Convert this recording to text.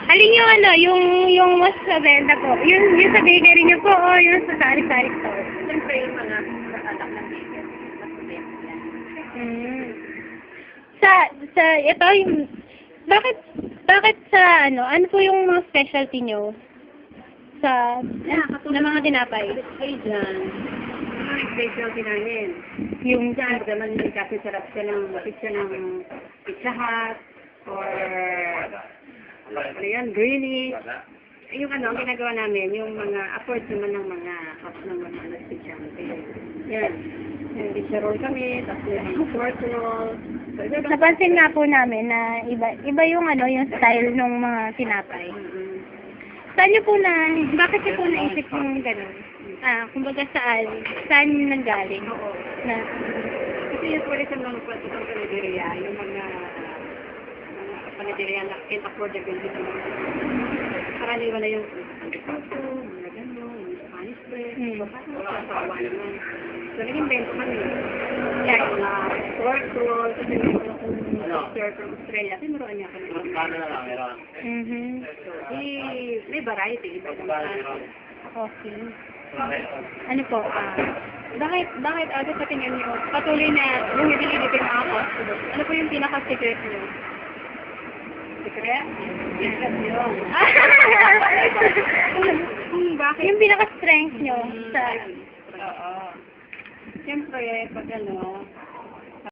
Alin yung ano, yung mas sa benta po? Yung sa bakery niyo po o yung sa sari-sari store? Siyempre yung mga anak ng baker. Mas mabenta yan. Hmm. Ito yung, bakit sa ano po yung mga specialty nyo? Sa, na mga tinapay? Ay, dyan. Mga specialty namin. Yung, Dyan, naman kasi sarap siya ng Pizza Hut or ano yan, Greenies. Yung ano, ang ginagawa namin, yung mga afford naman ng mga house ng mga specialty. Yan. Yung pizza roll kami, tapos yung pork roll. So, napansin nga po namin na iba yung yung style ng mga tinapay. Saan niyo po bakit niyo po naisip yung gano'n? Kumbaga saan nanggaling? Oo. Na, Kasi yung pwede sa mga pwede sa panaderia, yung mga panaderia na can't afford the bill dito. Karaniwan na yung puto, mga gano'n, yung Spanish bread, bakit mo kasawa naman. So, naging bento kami. Kaya yung mga pork roll, kasi meron akong sister from Australia, tinuruan niya kami. So, may variety, iba-ibang klase. okay. Ano po? Bakit agad sa tingin niyo, patuloy na bumibili dito yung mga customers? Ano po yung pinaka-secret niyo? Secret? Secret yun. Bakit? Yung pinaka-strength nyo sa... Oo. Siyempre, pag ano,